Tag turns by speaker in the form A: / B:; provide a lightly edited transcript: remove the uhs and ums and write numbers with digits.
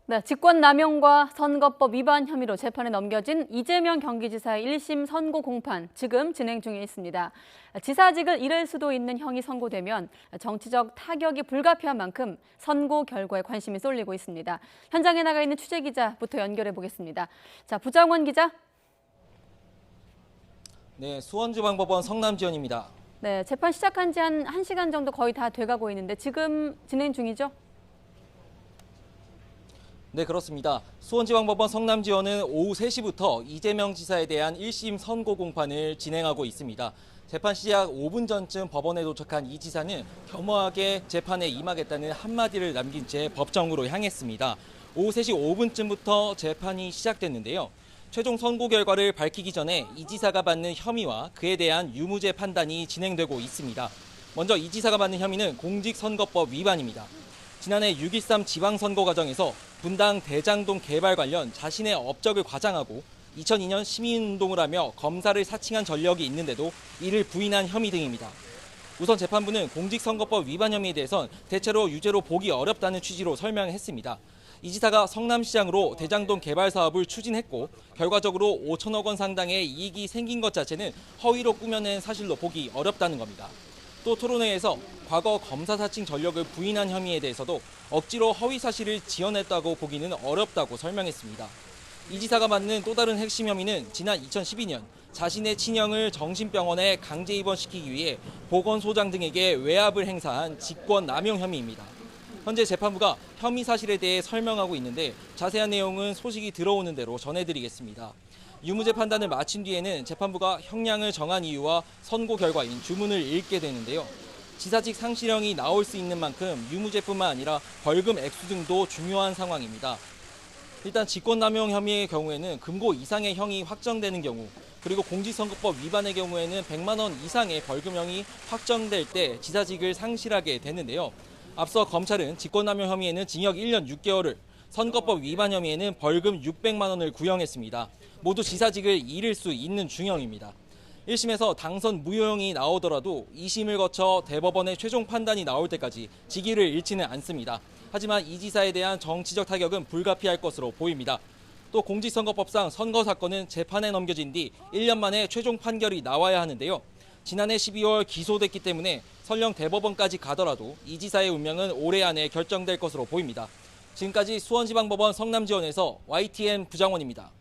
A: 네, 직권남용과 선거법 위반 혐의로 재판에 넘겨진 이재명 경기지사의 1심 선고 공판 지금 진행 중에 있습니다. 지사직을 잃을 수도 있는 형이 선고되면 정치적 타격이 불가피한 만큼 선고 결과에 관심이 쏠리고 있습니다. 현장에 나가 있는 취재기자부터 연결해 보겠습니다. 자, 부장원 기자.
B: 네, 수원지방법원 성남지원입니다.
A: 네, 재판 시작한 지 한 1시간 정도 거의 다 돼가고 있는데 지금 진행 중이죠?
B: 네, 그렇습니다. 수원지방법원 성남지원은 오후 3시부터 이재명 지사에 대한 1심 선고 공판을 진행하고 있습니다. 재판 시작 5분 전쯤 법원에 도착한 이 지사는 겸허하게 재판에 임하겠다는 한마디를 남긴 채 법정으로 향했습니다. 오후 3시 5분쯤부터 재판이 시작됐는데요. 최종 선고 결과를 밝히기 전에 이 지사가 받는 혐의와 그에 대한 유무죄 판단이 진행되고 있습니다. 먼저 이 지사가 받는 혐의는 공직선거법 위반입니다. 지난해 6.13 지방선거 과정에서 분당 대장동 개발 관련 자신의 업적을 과장하고 2002년 시민운동을 하며 검사를 사칭한 전력이 있는데도 이를 부인한 혐의 등입니다. 우선 재판부는 공직선거법 위반 혐의에 대해선 대체로 유죄로 보기 어렵다는 취지로 설명했습니다. 이 지사가 성남시장으로 대장동 개발 사업을 추진했고 결과적으로 5천억 원 상당의 이익이 생긴 것 자체는 허위로 꾸며낸 사실로 보기 어렵다는 겁니다. 또 토론회에서 과거 검사 사칭 전력을 부인한 혐의에 대해서도 억지로 허위 사실을 지어냈다고 보기는 어렵다고 설명했습니다. 이 지사가 맡는 또 다른 핵심 혐의는 지난 2012년 자신의 친형을 정신병원에 강제 입원시키기 위해 보건소장 등에게 외압을 행사한 직권남용 혐의입니다. 현재 재판부가 혐의 사실에 대해 설명하고 있는데 자세한 내용은 소식이 들어오는 대로 전해드리겠습니다. 유무죄 판단을 마친 뒤에는 재판부가 형량을 정한 이유와 선고 결과인 주문을 읽게 되는데요. 지사직 상실형이 나올 수 있는 만큼 유무죄뿐만 아니라 벌금 액수 등도 중요한 상황입니다. 일단 직권남용 혐의의 경우에는 금고 이상의 형이 확정되는 경우, 그리고 공직선거법 위반의 경우에는 100만 원 이상의 벌금형이 확정될 때 지사직을 상실하게 되는데요. 앞서 검찰은 직권남용 혐의에는 징역 1년 6개월을, 선거법 위반 혐의에는 벌금 600만 원을 구형했습니다. 모두 지사직을 잃을 수 있는 중형입니다. 1심에서 당선 무효형이 나오더라도 2심을 거쳐 대법원의 최종 판단이 나올 때까지 직위를 잃지는 않습니다. 하지만 이 지사에 대한 정치적 타격은 불가피할 것으로 보입니다. 또 공직선거법상 선거 사건은 재판에 넘겨진 뒤 1년 만에 최종 판결이 나와야 하는데요. 지난해 12월 기소됐기 때문에 설령 대법원까지 가더라도 이 지사의 운명은 올해 안에 결정될 것으로 보입니다. 지금까지 수원지방법원 성남지원에서 YTN 부장원입니다.